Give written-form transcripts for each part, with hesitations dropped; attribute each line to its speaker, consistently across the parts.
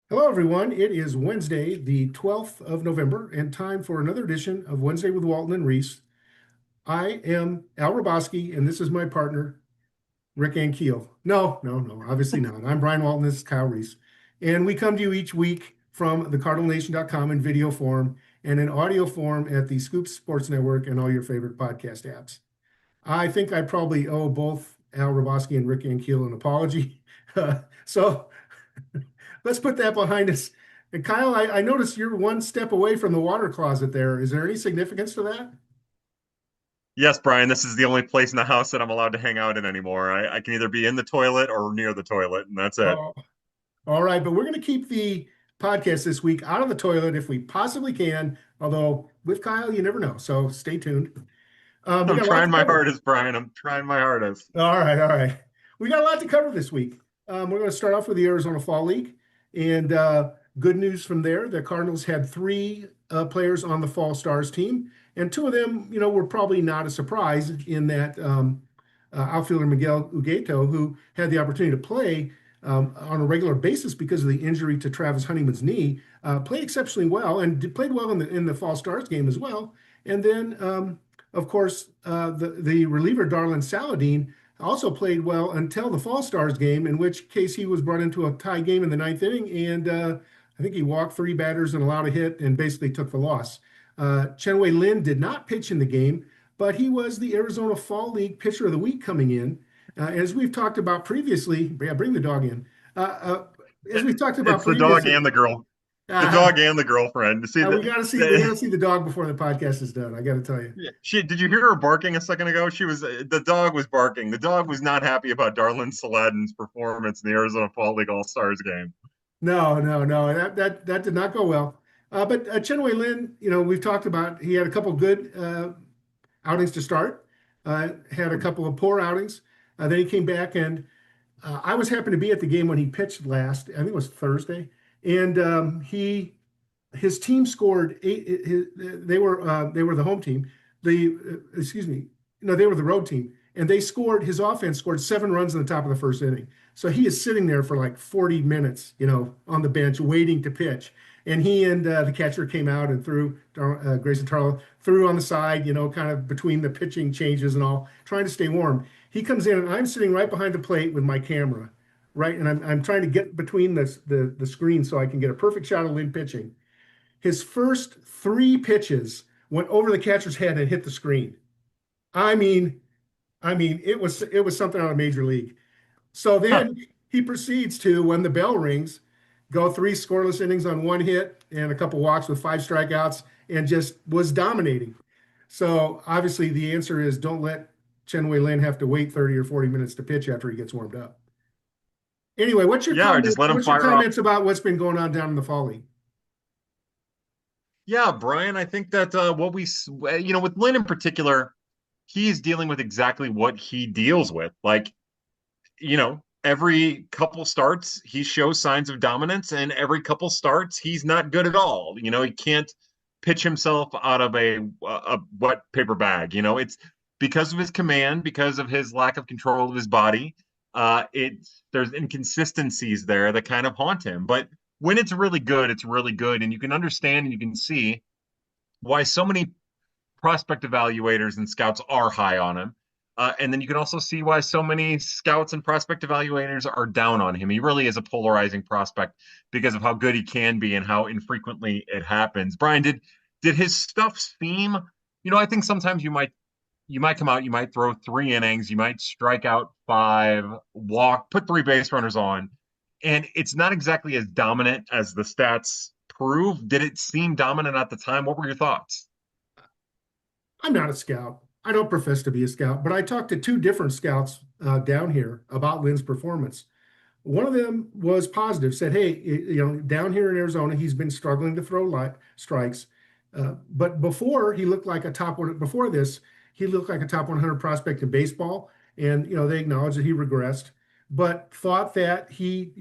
Speaker 1: Hello, everyone. It is Wednesday, the 12th of November, and time for another edition of Wednesday with Walton and Reis. I am Al Roboski, and this is my partner, Rick Ankiel. No, obviously not. I'm Brian Walton. This is Kyle Reis. And we come to you each week from thecardinalnation.com in video form and in audio form at the Scoop Sports Network and all your favorite podcast apps. I think I probably owe both Al Roboski and Rick Ankiel an apology. So let's put that behind us. And Kyle, I noticed you're one step away from the water closet there. Is there any significance to that?
Speaker 2: Yes, Brian, this is the only place in the house that I'm allowed to hang out in anymore. I can either be in the toilet or near the toilet, and that's it.
Speaker 1: Oh, all right. But we're going to keep the podcast this week out of the toilet if we possibly can. Although with Kyle, you never know. So stay tuned. We
Speaker 2: I'm
Speaker 1: got a lot
Speaker 2: trying
Speaker 1: to
Speaker 2: my
Speaker 1: cover.
Speaker 2: hardest, Brian. I'm trying my hardest.
Speaker 1: All right. We got a lot to cover this week. We're going to start off with the Arizona Fall League. And good news from there. The Cardinals had three players on the Fall Stars team, and two of them, were probably not a surprise in that outfielder Miguel Ugueto, who had the opportunity to play on a regular basis because of the injury to Travis Honeyman's knee, played exceptionally well and played well in the Fall Stars game as well. And then, of course, the reliever Darlin Saladin also played well until the Fall Stars game, in which case he was brought into a tie game in the ninth inning, and I think he walked three batters and allowed a hit and basically took the loss. Chen-Wei Lin did not pitch in the game, but he was the Arizona Fall League Pitcher of the Week coming in. As we've talked about previously, yeah, bring the dog in. Uh, uh, as we've talked about
Speaker 2: It's the dog
Speaker 1: previously,
Speaker 2: and the girl, the
Speaker 1: uh,
Speaker 2: dog and the girlfriend. See
Speaker 1: we gotta see the dog before the podcast is done. I got to tell you.
Speaker 2: she did you hear her barking a second ago? She was the dog was barking. The dog was not happy about Darlin Saladin's performance in the Arizona Fall League All Stars game.
Speaker 1: No. That did not go well. But Chen-Wei Lin, we've talked about he had a couple good outings to start, had a couple of poor outings. Then he came back, and I was happen to be at the game when he pitched last. I think it was Thursday, and his team scored eight. They were the home team. Excuse me, no, they were the road team, and they scored. His offense scored 7 runs in the top of the first inning. So he is sitting there for like 40 minutes, on the bench waiting to pitch. And he and the catcher came out and threw Grayson Tarlow threw on the side, kind of between the pitching changes and all, trying to stay warm. He comes in and I'm sitting right behind the plate with my camera, right, and I'm trying to get between the screen so I can get a perfect shot of Lynn pitching. His first three pitches went over the catcher's head and hit the screen. I mean, it was something out of Major League. So
Speaker 2: Huh.
Speaker 1: then he proceeds to, when the bell rings, go three scoreless innings on one hit and a couple walks with five strikeouts and just was dominating. So obviously the answer is don't let Chen-Wei Lin have to wait 30 or 40 minutes to pitch after he gets warmed up. Anyway, what's your
Speaker 2: Yeah, or
Speaker 1: comment?
Speaker 2: just let him
Speaker 1: What's your
Speaker 2: fire off.
Speaker 1: comments about what's been going on down in the fall league?
Speaker 2: Yeah, Brian, I think that with Lynn in particular, he's dealing with exactly what he deals with. Like, every couple starts, he shows signs of dominance, and every couple starts, he's not good at all. He can't pitch himself out of a wet paper bag. It's because of his command, because of his lack of control of his body. There's inconsistencies there that kind of haunt him. But when it's really good, and you can understand and you can see why so many prospect evaluators and scouts are high on him. And then you can also see why so many scouts and prospect evaluators are down on him. He really is a polarizing prospect because of how good he can be and how infrequently it happens. Brian, did his stuff seem, I think sometimes you might come out, you might throw 3 innings, you might strike out five, walk, put three base runners on, and it's not exactly as dominant as the stats prove. Did it seem dominant at the time? What were your thoughts?
Speaker 1: I'm not a scout. I don't profess to be a scout, but I talked to two different scouts down here about Lynn's performance. One of them was positive, said, "Hey, down here in Arizona, he's been struggling to throw strikes, but before he looked like a top one. Before this, he looked like a top 100 prospect in baseball, and they acknowledged that he regressed, but thought that he,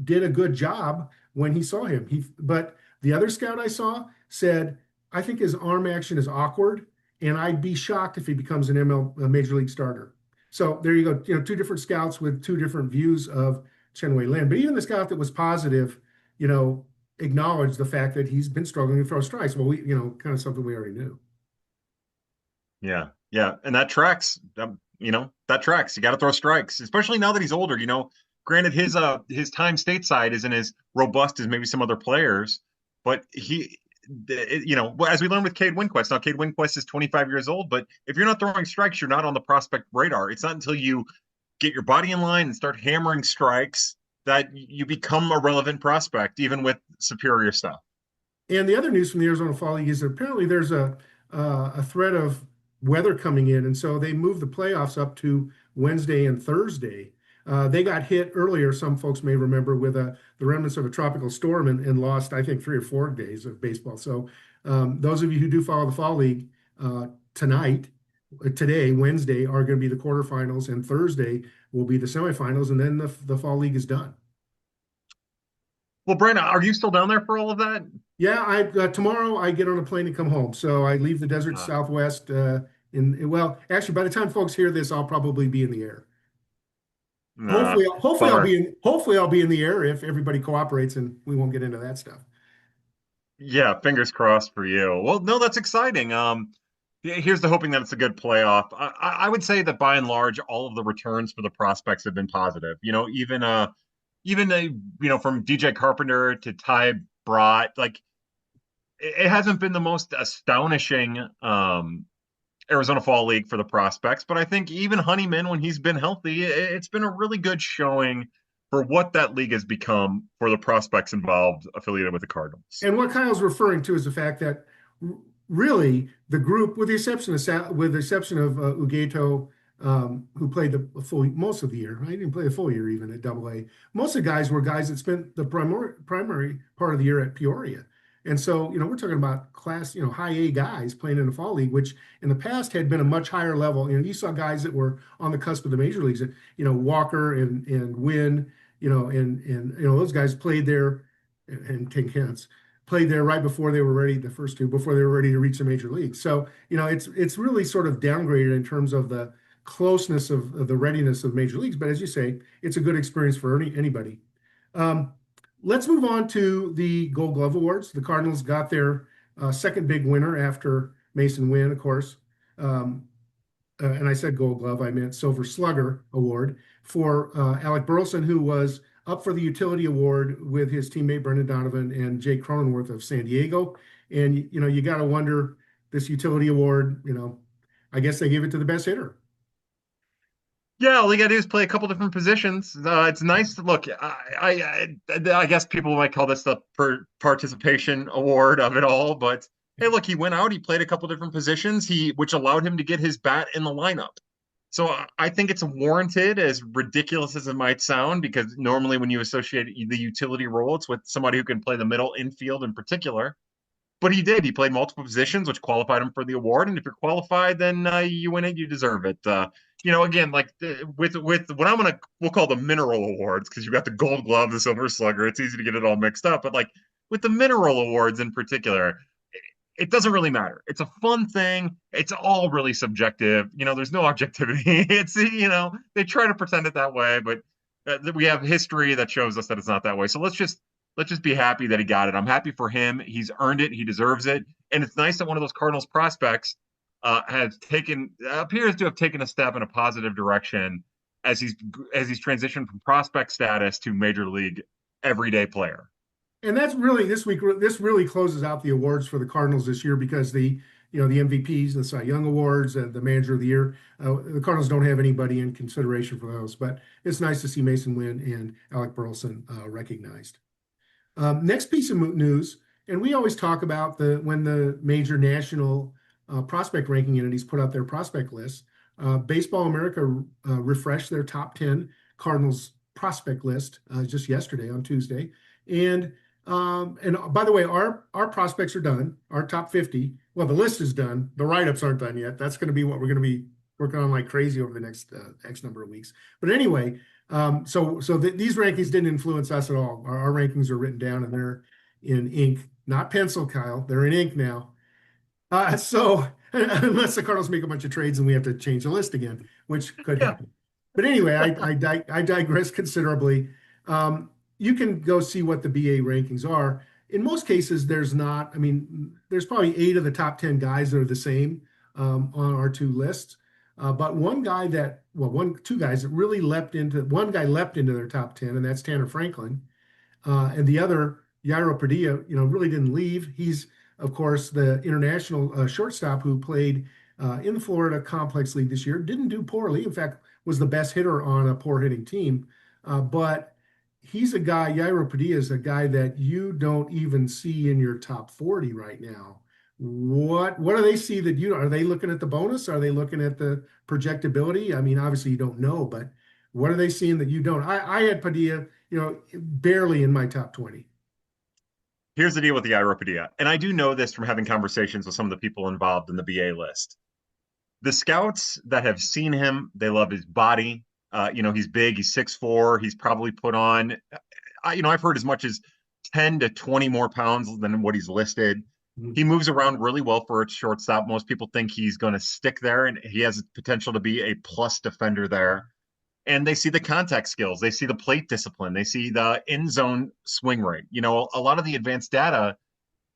Speaker 1: did a good job when he saw him. But the other scout I saw said, I think his arm action is awkward, and I'd be shocked if he becomes an a Major League starter." So there you go. Two different scouts with two different views of Chen-Wei Lin. But even the scout that was positive, you know, acknowledge the fact that he's been struggling to throw strikes. Well, kind of something we already knew.
Speaker 2: Yeah, yeah, and that tracks. That tracks. You got to throw strikes, especially now that he's older. Granted, his time stateside isn't as robust as maybe some other players, but as we learned with Cade Winquist. Now, Cade Winquist is 25 years old, but if you're not throwing strikes, you're not on the prospect radar. It's not until you get your body in line and start hammering strikes that you become a relevant prospect, even with superior stuff.
Speaker 1: And the other news from the Arizona Fall League is that apparently there's a threat of weather coming in, and so they moved the playoffs up to Wednesday and Thursday. They got hit earlier. Some folks may remember with the remnants of a tropical storm and lost, I think, 3 or 4 days of baseball. So those of you who do follow the Fall League tonight, today, Wednesday, are going to be the quarterfinals, and Thursday will be the semifinals, and then the Fall League is done.
Speaker 2: Well, Brandon, are you still down there for all of that?
Speaker 1: Yeah, I tomorrow I get on a plane and come home. So I leave the desert
Speaker 2: Uh,
Speaker 1: Southwest. Well, actually, by the time folks hear this, I'll probably be in the air.
Speaker 2: nah, bummer.
Speaker 1: Hopefully I'll be in the air if everybody cooperates and we won't get into that stuff.
Speaker 2: Yeah, fingers crossed for you. Well, no, that's exciting. Here's the hoping that it's a good playoff. I would say that by and large, all of the returns for the prospects have been positive. From DJ Carpenter to Ty Brott, like it hasn't been the most astonishing Arizona Fall League for the prospects, but I think even Honeyman, when he's been healthy, it's been a really good showing for what that league has become for the prospects involved affiliated with the Cardinals.
Speaker 1: And what Kyle's referring to is the fact that really the group, with the exception of Ugueto, who played the full most of the year, right? He didn't play a full year even at Double A. Most of the guys were guys that spent the primary part of the year at Peoria. And so, we're talking about class, high A guys playing in the fall league, which in the past had been a much higher level. You saw guys that were on the cusp of the major leagues, Walker and Wynn, and those guys played there, and King Hence played there right before they were ready, the first two, before they were ready to reach the major leagues. So, it's really sort of downgraded in terms of the closeness of the readiness of major leagues. But as you say, it's a good experience for anybody. Um, let's move on to the Gold Glove Awards. The Cardinals got their second big winner after Mason Wynn, of course. And I said Gold Glove, I meant Silver Slugger Award for Alec Burleson, who was up for the utility award with his teammate Brendan Donovan and Jake Cronenworth of San Diego. And you got to wonder, this utility award, I guess they give it to the best hitter.
Speaker 2: Yeah, all you gotta do is play a couple different positions. It's nice to look. I guess people might call this the participation award of it all, but hey, look, he went out, he played a couple different positions, which allowed him to get his bat in the lineup. So I think it's warranted, as ridiculous as it might sound, because normally when you associate the utility role, it's with somebody who can play the middle infield in particular. But he did. He played multiple positions, which qualified him for the award. And if you're qualified, then you win it. You deserve it. Again, like with what we'll call the mineral awards, because you got the Gold Glove, the Silver Slugger. It's easy to get it all mixed up. But like with the mineral awards in particular, it doesn't really matter. It's a fun thing. It's all really subjective. There's no objectivity. They try to pretend it that way, but we have history that shows us that it's not that way. So let's just be happy that he got it. I'm happy for him. He's earned it. He deserves it. And it's nice that one of those Cardinals prospects appears to have taken a step in a positive direction as he's transitioned from prospect status to major league everyday player.
Speaker 1: And that's really this week. This really closes out the awards for the Cardinals this year, because the MVPs, the Cy Young Awards, and the Manager of the Year, the Cardinals don't have anybody in consideration for those. But it's nice to see Mason Wynn and Alec Burleson recognized. Next piece of news, and we always talk about when the major national prospect ranking entities put out their prospect lists. Baseball America refreshed their top 10 Cardinals prospect list just yesterday on Tuesday. And by the way, our prospects are done. Our top 50. Well, the list is done. The write-ups aren't done yet. That's going to be what we're going to be working on like crazy over the next X number of weeks. But anyway, these rankings didn't influence us at all. Our rankings are written down, and they're in ink, not pencil, Kyle. They're in ink now. So unless the Cardinals make a bunch of trades and we have to change the list again, which could
Speaker 2: Yeah.
Speaker 1: happen. But anyway, I digress considerably. you can go see what the BA rankings are. In most cases, there's not. I mean, there's probably 8 of the top 10 guys that are the same on our two lists. But one guy that, well, two guys that really leapt into, one guy leapt into their top 10, and that's Tanner Franklin. And the other, Yairo Padilla, really didn't leave. He's, of course, the international shortstop who played in the Florida Complex League this year. Didn't do poorly. In fact, was the best hitter on a poor hitting team. But he's a guy, Yairo Padilla is a guy that you don't even see in your top 40 right now. What do they see that you are they looking at the bonus? Are they looking at the projectability? I mean, obviously you don't know, but what are they seeing that you don't? I had Padilla, barely in my top 20.
Speaker 2: Here's the deal with the Iropadia, and I do know this from having conversations with some of the people involved in the BA list. The scouts that have seen him, they love his body. He's big, he's 6'4", he's probably put on, I've heard as much as 10 to 20 more pounds than what he's listed.
Speaker 1: Mhm.
Speaker 2: He moves around really well for a shortstop. Most people think he's going to stick there, and he has potential to be a plus defender there. And they see the contact skills, they see the plate discipline, they see the in zone swing rate. A lot of the advanced data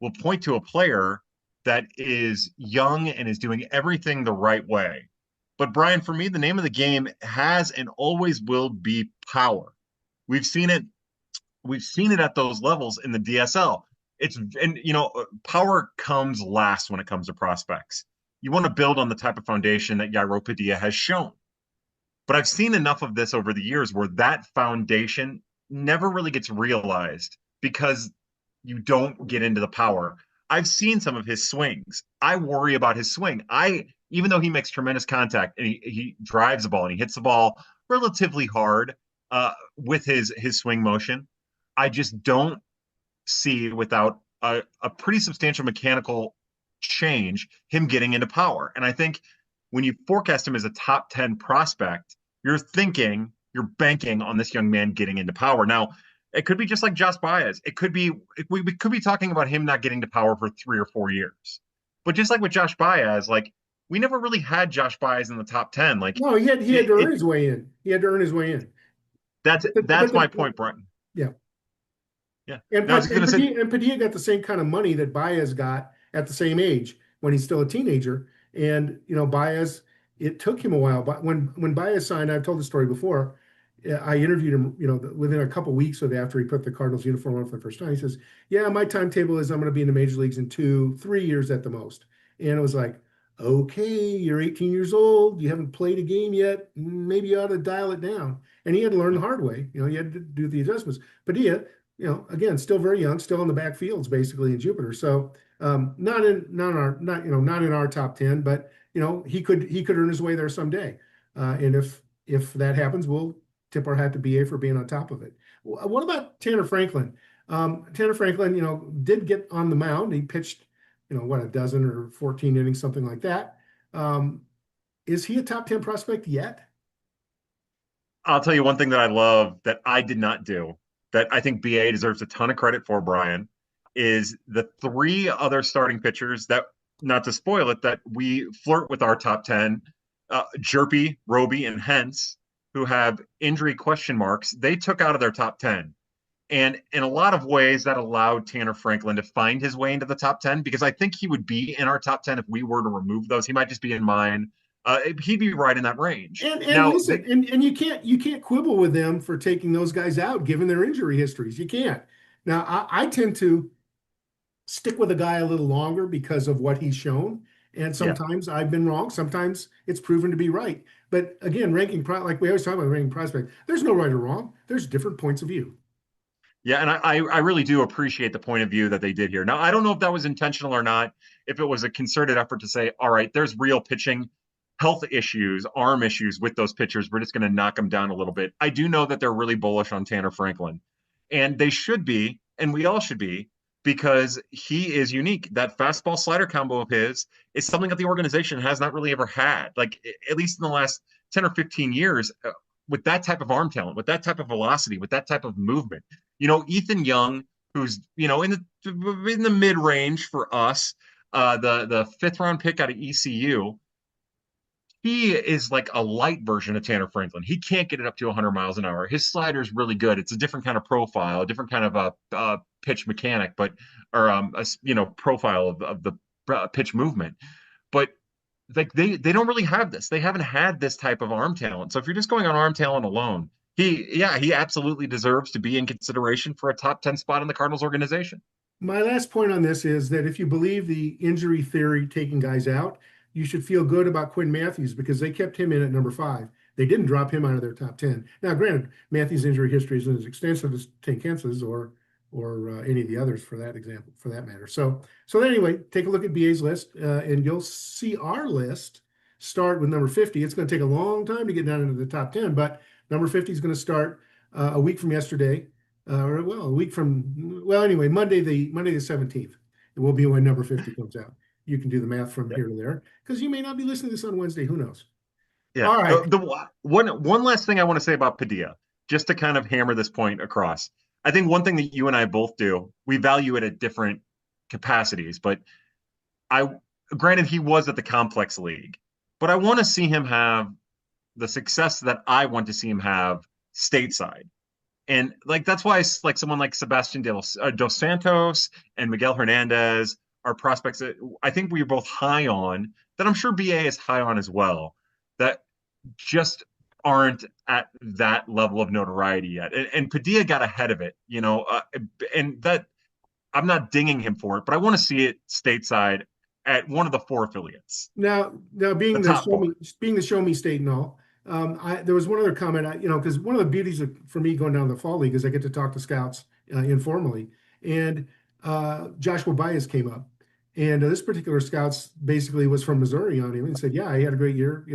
Speaker 2: will point to a player that is young and is doing everything the right way. But Brian, for me, the name of the game has and always will be power. We've seen it. We've seen it at those levels in the DSL. Power comes last when it comes to prospects. You want to build on the type of foundation that Yairo Padilla has shown. But I've seen enough of this over the years where that foundation never really gets realized because you don't get into the power. I've seen some of his swings. I worry about his swing. Even though he makes tremendous contact and he drives the ball and he hits the ball relatively hard with his swing motion, I just don't see without a pretty substantial mechanical change him getting into power. And I think when you forecast him as a top 10 prospect, you're banking on this young man getting into power. Now, it could be just like Josh Baez. We could be talking about him not getting to power for 3 or 4 years. But just like with Josh Baez, like we never really had Josh Baez in the top 10. Like
Speaker 1: No, he had to earn his way in. He had to earn his way in.
Speaker 2: That's my point, Brian.
Speaker 1: Yeah.
Speaker 2: Yeah.
Speaker 1: And,
Speaker 2: Now I was going to say,
Speaker 1: Padilla got the same kind of money that Baez got at the same age when he's still a teenager. And, Baez, it took him a while. But when Baez signed, I've told the story before, I interviewed him, within a couple of weeks after he put the Cardinals uniform on for the first time. He says, yeah, my timetable is I'm going to be in the major leagues in 2-3 years at the most. And it was like, okay, you're 18 years old. You haven't played a game yet. Maybe you ought to dial it down. And he had to learn the hard way. He had to do the adjustments. Padilla, again, still very young, still in the backfields basically in Jupiter. So not in our top 10, but he could earn his way there someday. And if that happens, we'll tip our hat to BA for being on top of it. What about Tanner Franklin? Tanner Franklin, did get on the mound. He pitched, a dozen or 14 innings, something like that. Is he a top 10 prospect yet?
Speaker 2: I'll tell you one thing that I love that I did not do, that I think BA deserves a ton of credit for, Brian, is the three other starting pitchers that, not to spoil it, that we flirt with our top 10, Jerpy, Roby, and Hentz, who have injury question marks, they took out of their top 10. And in a lot of ways, that allowed Tanner Franklin to find his way into the top 10, because I think he would be in our top 10 if we were to remove those. He might just be in mine. He'd be right in that range.
Speaker 1: And
Speaker 2: Now,
Speaker 1: listen, and you can't quibble with them for taking those guys out, given their injury histories. You can't. Now, I tend to stick with a guy a little longer because of what he's shown. And
Speaker 2: yeah.
Speaker 1: sometimes I've been wrong. Sometimes it's proven to be right. But again, like we always talk about ranking prospect, there's no right or wrong. There's different points of view.
Speaker 2: Yeah, and I really do appreciate the point of view that they did here. Now, I don't know if that was intentional or not, if it was a concerted effort to say, all right, there's real pitching health issues, arm issues with those pitchers. We're just going to knock them down a little bit. I do know that they're really bullish on Tanner Franklin, and they should be, and we all should be, because he is unique. That fastball slider combo of his is something that the organization has not really ever had, like at least in the last 10 or 15 years, with that type of arm talent, with that type of velocity, with that type of movement. Ethan Young, who's, in the mid range for us, the fifth round pick out of ECU, he is like a light version of Tanner Franklin. He can't get it up to 100 miles an hour. His slider is really good. It's a different kind of profile, a different kind of pitch mechanic, but or profile of the pitch movement. But like they don't really have this. They haven't had this type of arm talent. So if you're just going on arm talent alone, he absolutely deserves to be in consideration for a top 10 spot in the Cardinals organization.
Speaker 1: My last point on this is that if you believe the injury theory taking guys out, you should feel good about Quinn Matthews because they kept him in at number 5. They didn't drop him out of their top 10. Now, granted, Matthews' injury history isn't as extensive as Tank Hence's or any of the others for that example, for that matter. So anyway, take a look at BA's list, and you'll see our list start with number 50. It's going to take a long time to get down into the top 10, but number 50 is going to start a week from yesterday or well, a week from anyway, Monday the 17th. It will be when number 50 comes out. You can do the math from here to there because you may not be listening to this on Wednesday. Who knows?
Speaker 2: Yeah.
Speaker 1: All right.
Speaker 2: The one last thing I want to say about Padilla, just to kind of hammer this point across. I think one thing that you and I both do, we value it at different capacities, but I granted he was at the complex league, but I want to see him have the success that I want to see him have stateside. And like that's why like someone like Sebastian Dos Santos and Miguel Hernandez are prospects that I think we are both high on, that I'm sure BA is high on as well, that just aren't at that level of notoriety yet. And Padilla got ahead of it, and that I'm not dinging him for it, but I want to see it stateside at one of the 4 affiliates,
Speaker 1: Now
Speaker 2: the top 4.
Speaker 1: being the show me state and all, there was one other comment, because one of the beauties for me going down the fall league is I get to talk to scouts informally, and Joshua Baez came up, and this particular scouts basically was from Missouri on him and said, yeah, he had a great year,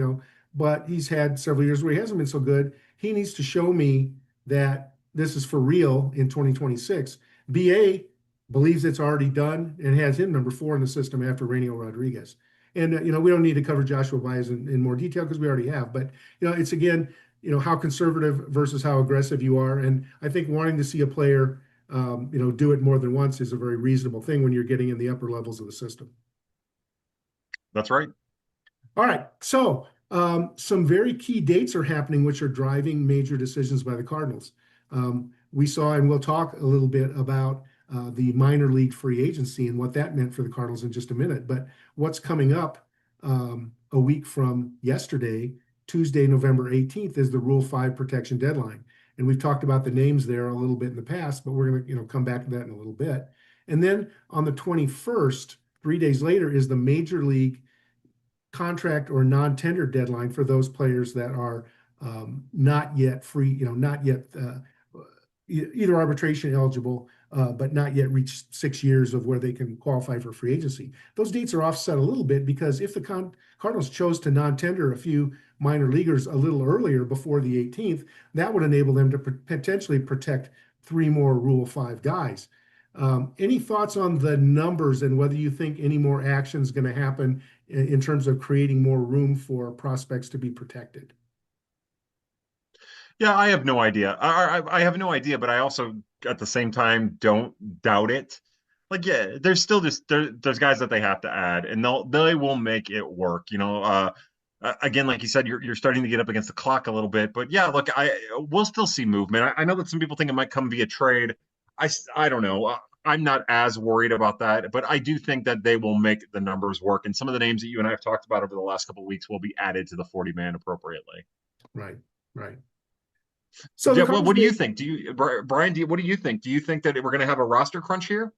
Speaker 1: but he's had several years where he hasn't been so good. He needs to show me that this is for real in 2026. BA believes it's already done and has him number 4 in the system after Rainiel Rodriguez. And we don't need to cover Joshua Baez in more detail because we already have. But it's again, how conservative versus how aggressive you are. And I think wanting to see a player, do it more than once is a very reasonable thing when you're getting in the upper levels of the system.
Speaker 2: That's right.
Speaker 1: All right. So some very key dates are happening, which are driving major decisions by the Cardinals. We saw, and we'll talk a little bit about the minor league free agency and what that meant for the Cardinals in just a minute. But what's coming up a week from yesterday, Tuesday, November 18th, is the Rule 5 protection deadline. And we've talked about the names there a little bit in the past, but we're going to come back to that in a little bit. And then on the 21st, 3 days later, is the major league contract or non-tender deadline for those players that are not yet free, not yet either arbitration eligible, but not yet reached 6 years of where they can qualify for free agency. Those dates are offset a little bit because if the Cardinals chose to non-tender a few minor leaguers a little earlier before the 18th, that would enable them to potentially protect 3 more Rule 5 guys. Any thoughts on the numbers and whether you think any more action is going to happen in terms of creating more room for prospects to be protected?
Speaker 2: Yeah, I have no idea. I have no idea, but I also at the same time don't doubt it. Like, yeah, there's still there's guys that they have to add, and they will make it work. Again, like you said, you're starting to get up against the clock a little bit, but yeah, look, we'll still see movement. I know that some people think it might come via trade. I don't know. I'm not as worried about that, but I do think that they will make the numbers work, and some of the names that you and I have talked about over the last couple of weeks will be added to the 40-man appropriately.
Speaker 1: Right, right. So
Speaker 2: Yeah, well, what do you think? Brian? What do you think? Do you think that we're going to have a roster crunch here?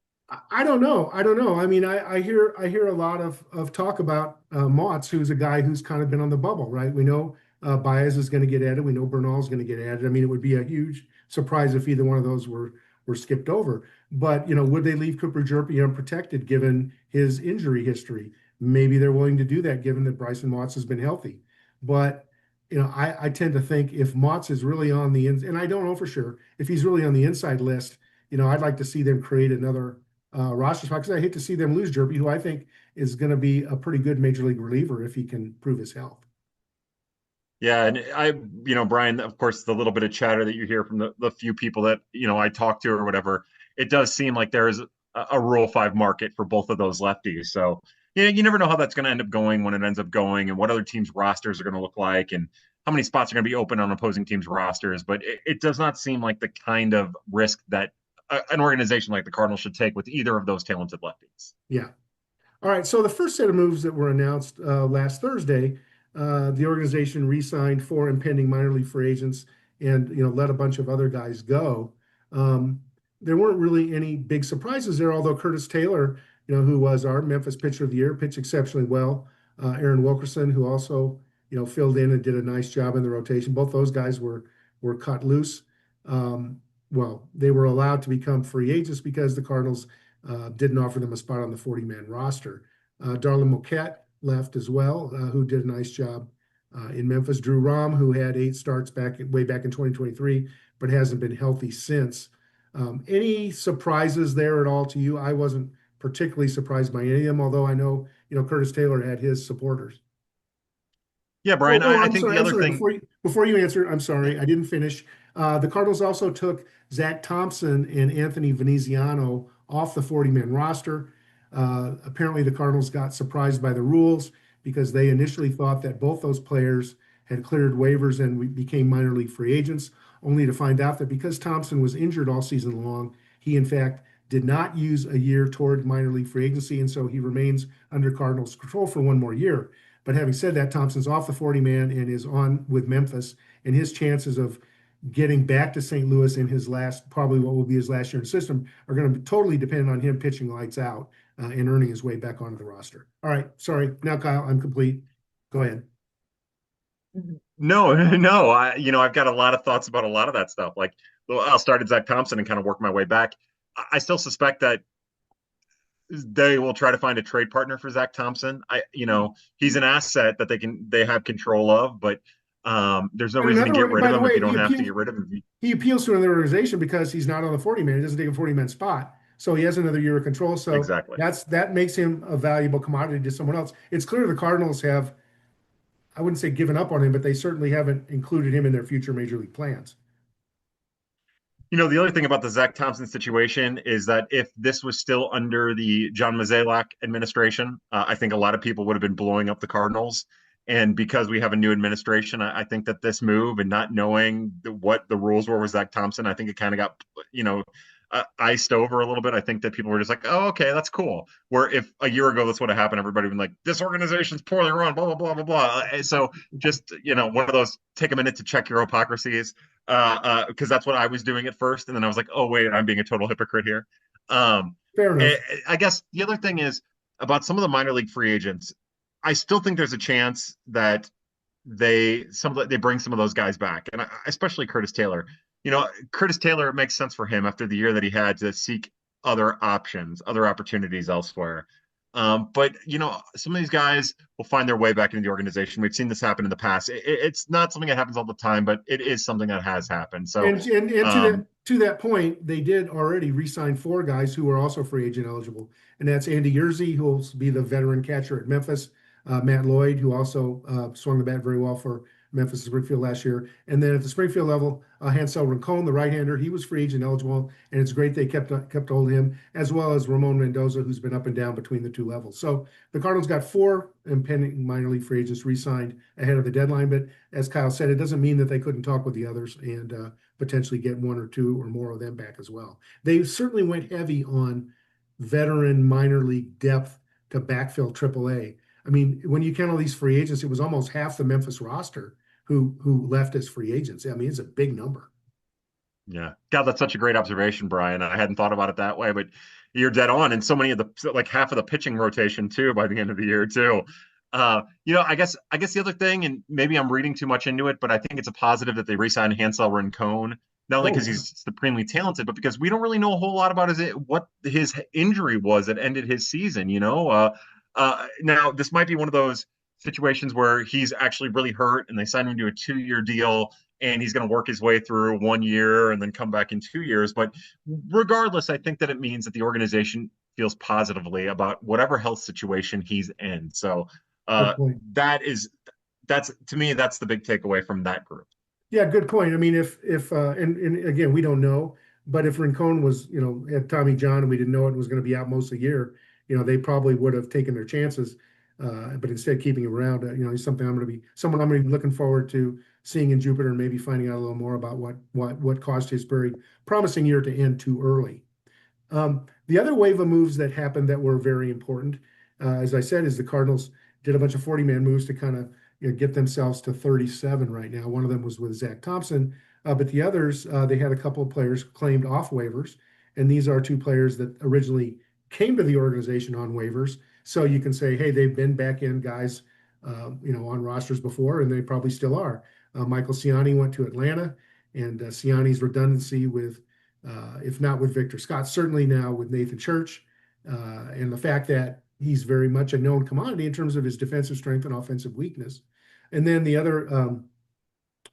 Speaker 1: I don't know. I don't know. I mean, I hear a lot of talk about Motts, who's a guy who's kind of been on the bubble, right? We know Baez is going to get added. We know Bernal is going to get added. I mean, it would be a huge surprise if either one of those were skipped over. But would they leave Cooper Jerpy unprotected given his injury history? Maybe they're willing to do that given that Bryson Motts has been healthy. But I tend to think if Motts is really on the and I don't know for sure if he's really on the inside list, I'd like to see them create another roster spot because I hate to see them lose Jerpy, who I think is going to be a pretty good major league reliever if he can prove his health.
Speaker 2: Yeah, and Brian, of course, the little bit of chatter that you hear from the few people that I talk to or whatever, it does seem like there is a Rule 5 market for both of those lefties. So you never know how that's going to end up going when it ends up going, and what other teams' rosters are going to look like, and how many spots are going to be open on opposing teams' rosters. But it does not seem like the kind of risk that an organization like the Cardinals should take with either of those talented lefties.
Speaker 1: Yeah. All right. So the first set of moves that were announced last Thursday, the organization re-signed four impending minor league free agents, and let a bunch of other guys go. Um, there weren't really any big surprises there, although Curtis Taylor, who was our Memphis Pitcher of the Year, pitched exceptionally well. Aaron Wilkerson, who also filled in and did a nice job in the rotation. Both those guys were cut loose. Um, well, they were allowed to become free agents because the Cardinals didn't offer them a spot on the 40-man roster. Darlin left as well, who did a nice job in Memphis. Drew Rom, who had 8 starts way back in 2023, but hasn't been healthy since. Any surprises there at all to you? I wasn't particularly surprised by any of them, although I know Curtis Taylor had his supporters.
Speaker 2: Yeah,
Speaker 1: Oh,
Speaker 2: Brian,
Speaker 1: oh,
Speaker 2: I
Speaker 1: I'm
Speaker 2: think
Speaker 1: sorry.
Speaker 2: the
Speaker 1: I'm
Speaker 2: other
Speaker 1: sorry.
Speaker 2: thing.
Speaker 1: Before you answer, I'm sorry. I didn't finish. The Cardinals also took Zach Thompson and Anthony Veneziano off the 40-man roster. Apparently, the Cardinals got surprised by the rules because they initially thought that both those players had cleared waivers and became minor league free agents, only to find out that because Thompson was injured all season long, he in fact did not use a year toward minor league free agency, and so he remains under Cardinals control for one more year. But having said that, Thompson's off the 40-man and is on with Memphis, and his chances of getting back to St. Louis in his last, probably what will be his last year in the system, are going to totally depend on him pitching lights out and earning his way back onto the roster. All right, sorry. Now, Kyle, I'm complete. Go ahead.
Speaker 2: No, no, I've got a lot of thoughts about a lot of that stuff. Like, well, I'll start at Zach Thompson and kind of work my way back. I still suspect that they will try to find a trade partner for Zach Thompson. He's an asset that they have control of, but there's no
Speaker 1: And
Speaker 2: reason to get rid of
Speaker 1: by the
Speaker 2: him if you
Speaker 1: way,
Speaker 2: don't have to get rid of him.
Speaker 1: he appeals to another organization because he's not on the 40-man. He doesn't take a 40-man spot. So he has another year of control. So
Speaker 2: Exactly.
Speaker 1: that makes him a valuable commodity to someone else. It's clear the Cardinals have, I wouldn't say given up on him, but they certainly haven't included him in their future major league plans.
Speaker 2: The other thing about the Zach Thompson situation is that if this was still under the John Mozeliak administration, I think a lot of people would have been blowing up the Cardinals. And because we have a new administration, I think that this move and not knowing what the rules were with Zach Thompson, I think it kind of got, iced over a little bit. I think that people were just like, oh, okay, that's cool. Where if a year ago this would have happened, everybody would be like, this organization's poorly run, blah, blah, blah, blah, blah. So just, one of those take a minute to check your hypocrisies because that's what I was doing at first, and then I was like, "Oh wait, I'm being a total hypocrite here." Um,
Speaker 1: Fair enough.
Speaker 2: I guess the other thing is about some of the minor league free agents. I still think there's a chance that they bring some of those guys back, and especially Curtis Taylor. Curtis Taylor, it makes sense for him after the year that he had to seek other options, other opportunities elsewhere. But some of these guys will find their way back into the organization. We've seen this happen in the past. It's not something that happens all the time, but it is something that has happened. So,
Speaker 1: And
Speaker 2: um,
Speaker 1: to that point, they did already re-sign 4 guys who are also free agent eligible, and that's Andy Yerzy, who will be the veteran catcher at Memphis, Matt Lloyd, who also swung the bat very well for Memphis and Springfield last year, and then at the Springfield level, Hansel Rincon, the right-hander, he was free agent eligible, and it's great they kept hold of him, as well as Ramon Mendoza, who's been up and down between the 2 levels. So the Cardinals got 4 impending minor league free agents re-signed ahead of the deadline, but as Kyle said, it doesn't mean that they couldn't talk with the others and potentially get 1 or 2 or more of them back as well. They certainly went heavy on veteran minor league depth to backfill AAA. I mean, when you count all these free agents, it was almost half the Memphis roster who left as free agents. I mean, it's a big number.
Speaker 2: yeah, God, that's such a great observation, Brian. I hadn't thought about it that way, but you're dead on. And so many of like half of the pitching rotation too by the end of the year too. I guess the other thing, and maybe I'm reading too much into it, but I think it's a positive that they re-signed Hansel Rincon, not only
Speaker 1: Oh,
Speaker 2: because
Speaker 1: yeah.
Speaker 2: he's supremely talented, but because we don't really know a whole lot about what his injury was that ended his season. Now this might be one of those situations where he's actually really hurt, and they signed him to a 2-year deal, and he's going to work his way through 1 year and then come back in 2 years. But regardless, I think that it means that the organization feels positively about whatever health situation he's in. So
Speaker 1: Good
Speaker 2: uh,
Speaker 1: point.
Speaker 2: that's to me, that's the big takeaway from that group.
Speaker 1: Yeah, good point. I mean, if and again, we don't know, but if Rincon was, had Tommy John and we didn't know it was going to be out most of the year, they probably would have taken their chances, but instead keeping him around. He's someone I'm going to be looking forward to seeing in Jupiter and maybe finding out a little more about what caused his very promising year to end too early. The other wave of moves that happened that were very important, as I said, is the Cardinals did a bunch of 40-man moves to kind of get themselves to 37 right now. One of them was with Zach Thompson, but the others, they had a couple of players claimed off waivers, and these are two players that originally came to the organization on waivers. So you can say, hey, they've been back in guys, on rosters before, and they probably still are. Michael Ciani went to Atlanta, and Ciani's redundancy with if not with Victor Scott, certainly now with Nathan Church, and the fact that he's very much a known commodity in terms of his defensive strength and offensive weakness. And then the other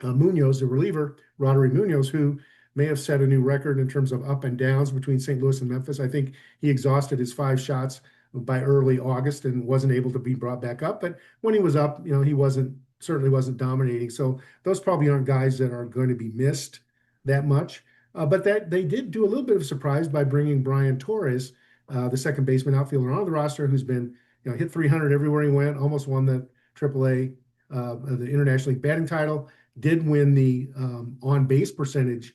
Speaker 1: Munoz, the reliever, Roderick Munoz, who may have set a new record in terms of up and downs between St. Louis and Memphis. I think he exhausted his 5 shots by early August and wasn't able to be brought back up. But when he was up, he certainly wasn't dominating. So those probably aren't guys that are going to be missed that much. But that they did do a little bit of surprise by bringing Brian Torres, the second baseman outfielder on the roster, who's been hit 300 everywhere he went, almost won the AAA, the International League batting title, did win the on base percentage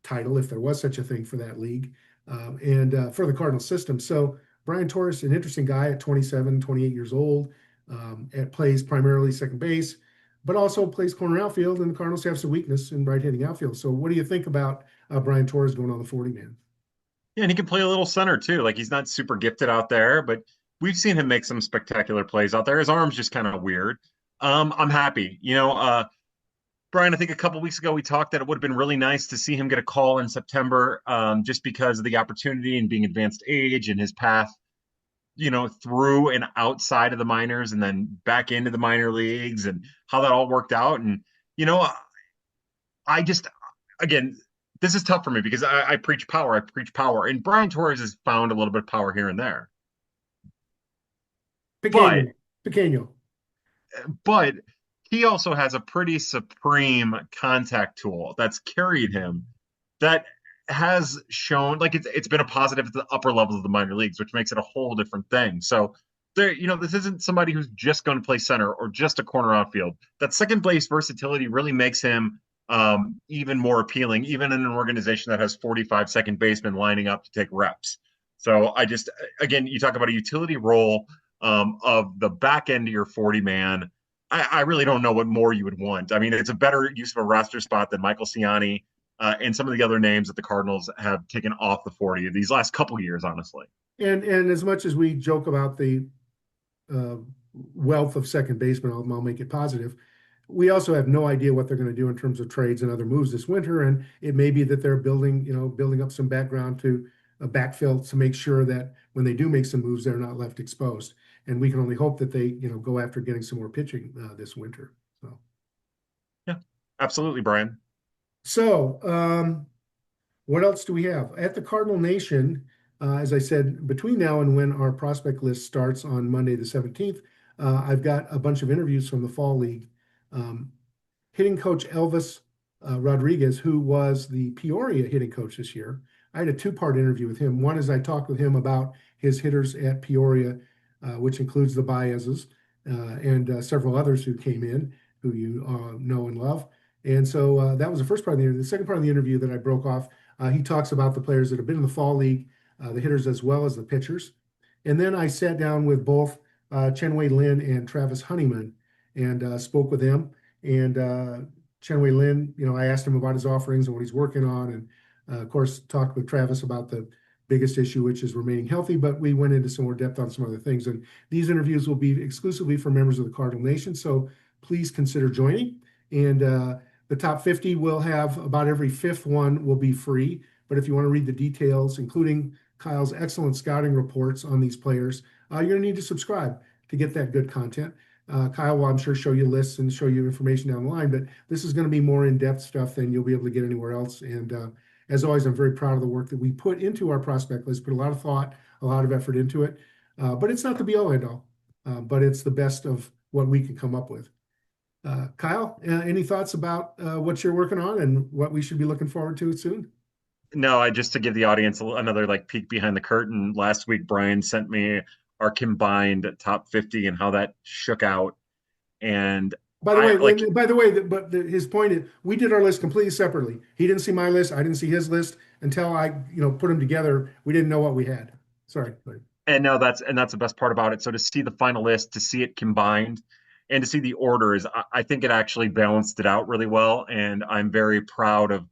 Speaker 1: title, if there was such a thing for that league, and for the Cardinal system. So Brian Torres, an interesting guy at 27, 28 years old, plays primarily second base, but also plays corner outfield, and the Cardinals have some weakness in right-handing outfield. So what do you think about Brian Torres going on the 40-man?
Speaker 2: Yeah, and he can play a little center too. Like he's not super gifted out there, but we've seen him make some spectacular plays out there. His arm's just kind of weird. I'm happy. Brian, I think a couple weeks ago we talked that it would have been really nice to see him get a call in September, just because of the opportunity and being advanced age and his path, through and outside of the minors and then back into the minor leagues and how that all worked out. And, I just, again, this is tough for me because I preach power. I preach power. And Brian Torres has found a little bit of power here and there. But
Speaker 1: Pequeño, Pequeño.
Speaker 2: but he also has a pretty supreme contact tool that's carried him that has shown like it's been a positive at the upper levels of the minor leagues, which makes it a whole different thing. So there, this isn't somebody who's just going to play center or just a corner outfield. That second base versatility really makes him even more appealing, even in an organization that has 45 second basemen lining up to take reps. So again, you talk about a utility role of the back end of your 40 man. I really don't know what more you would want. I mean, it's a better use of a roster spot than Michael Ciani and some of the other names that the Cardinals have taken off the 40 these last couple of years, honestly.
Speaker 1: And as much as we joke about the uh, wealth of second baseman, I'll make it positive. We also have no idea what they're going to do in terms of trades and other moves this winter, and it may be that they're building up some background to backfill to make sure that when they do make some moves, they're not left exposed. And we can only hope that they go after getting some more pitching this winter. So
Speaker 2: yeah, absolutely, Brian.
Speaker 1: So what else do we have at the Cardinal Nation? As I said, between now and when our prospect list starts on Monday the 17th, I've got a bunch of interviews from the Fall League. Hitting coach Elvis Rodriguez, who was the Peoria hitting coach this year. I had a 2-part interview with him. One is I talked with him about his hitters at Peoria, which includes the Baezes and several others who came in, who you know and love. And so that was the first part of the interview. The second part of the interview that I broke off, he talks about the players that have been in the Fall League, the hitters as well as the pitchers. And then I sat down with both Chen-Wei Lin and Travis Honeyman and spoke with them. And Chen-Wei Lin, I asked him about his offerings and what he's working on. And of course, talked with Travis about the biggest issue, which is remaining healthy. But we went into some more depth on some other things. And these interviews will be exclusively for members of the Cardinal Nation. So please consider joining. And the top 50 will have about every 5th one will be free. But if you want to read the details, including Kyle's excellent scouting reports on these players, you're going to need to subscribe to get that good content. Kyle will, I'm sure, show you lists and show you information down the line, but this is going to be more in-depth stuff than you'll be able to get anywhere else. And as always, I'm very proud of the work that we put into our prospect list, put a lot of thought, a lot of effort into it. But it's not the be-all end-all, but it's the best of what we can come up with. Kyle, any thoughts about what you're working on and what we should be looking forward to soon?
Speaker 2: No, just to give the audience another like peek behind the curtain. Last week, Brian sent me our combined top 50 and how that shook out. And
Speaker 1: By the way,
Speaker 2: I like,
Speaker 1: his point is, we did our list completely separately. He didn't see my list. I didn't see his list until I, put them together. We didn't know what we had. Sorry.
Speaker 2: and no, that's the best part about it. So to see the final list, to see it combined, and to see the orders, I think it actually balanced it out really well. And I'm very proud of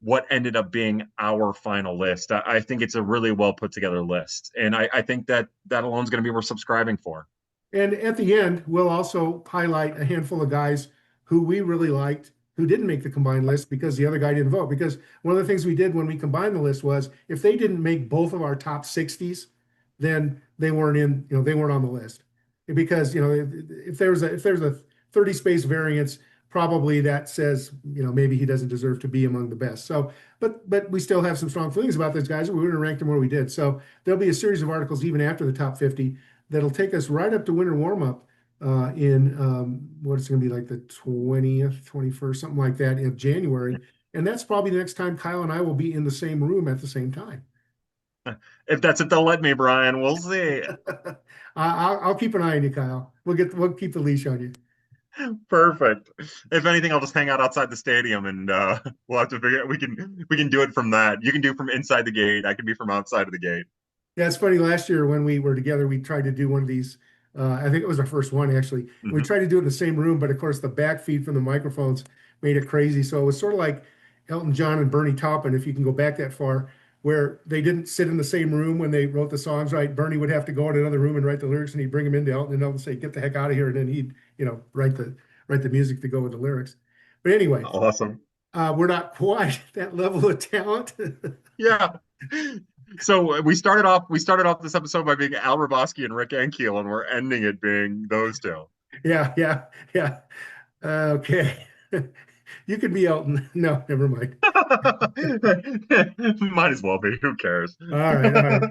Speaker 2: what ended up being our final list. I think it's a really well put together list, and I think that that alone is going to be worth subscribing for.
Speaker 1: And at the end, we'll also highlight a handful of guys who we really liked who didn't make the combined list because the other guy didn't vote. Because one of the things we did when we combined the list was if they didn't make both of our top 60s, then they weren't in, they weren't on the list. Because, if there's a 30 space variance, probably that says, maybe he doesn't deserve to be among the best. So, but we still have some strong feelings about those guys. We wouldn't have ranked them where we did. So there'll be a series of articles even after the top 50 that'll take us right up to winter warm up in what's going to be like the 20th, 21st, something like that in January. And that's probably the next time Kyle and I will be in the same room at the same time.
Speaker 2: If that's it, they'll let me, Brian. We'll see.
Speaker 1: I'll keep an eye on you, Kyle. We'll keep the leash on you.
Speaker 2: Perfect. If anything, I'll just hang out outside the stadium, and we'll have to figure. We can do it from that. You can do from inside the gate. I can be from outside of the gate.
Speaker 1: Yeah, it's funny. Last year when we were together, we tried to do one of these. I think it was our first one actually. We
Speaker 2: Hmm.
Speaker 1: tried to do it in the same room, but of course the back feed from the microphones made it crazy. So it was sort of like Elton John and Bernie Taupin, if you can go back that far, where they didn't sit in the same room when they wrote the songs. Right, Bernie would have to go in another room and write the lyrics, and he'd bring them into Elton, and Elton would say, "Get the heck out of here," and then he'd, write the music to go with the lyrics. But anyway,
Speaker 2: Awesome.
Speaker 1: we're not quite that level of talent.
Speaker 2: Yeah. So we started off this episode by being Al Raboski and Rick Ankiel, and we're ending it being those two.
Speaker 1: Yeah, yeah, yeah. Okay. You could be Elton. No, never mind.
Speaker 2: Might as well be. Who cares?
Speaker 1: All right, all right,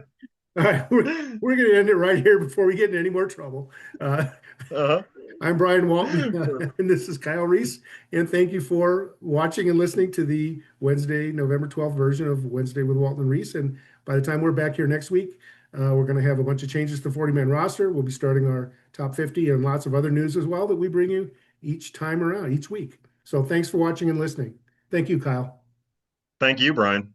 Speaker 1: all right. We're going to end it right here before we get in any more trouble. Uh,
Speaker 2: Uh-huh.
Speaker 1: I'm Brian Walton, and this is Kyle Reis. And thank you for watching and listening to the Wednesday, November 12th version of Wednesday with Walton and Reis. And by the time we're back here next week, we're going to have a bunch of changes to 40-man roster. We'll be starting our top 50 and lots of other news as well that we bring you each time around, each week. So thanks for watching and listening. Thank you, Kyle.
Speaker 2: Thank you, Brian.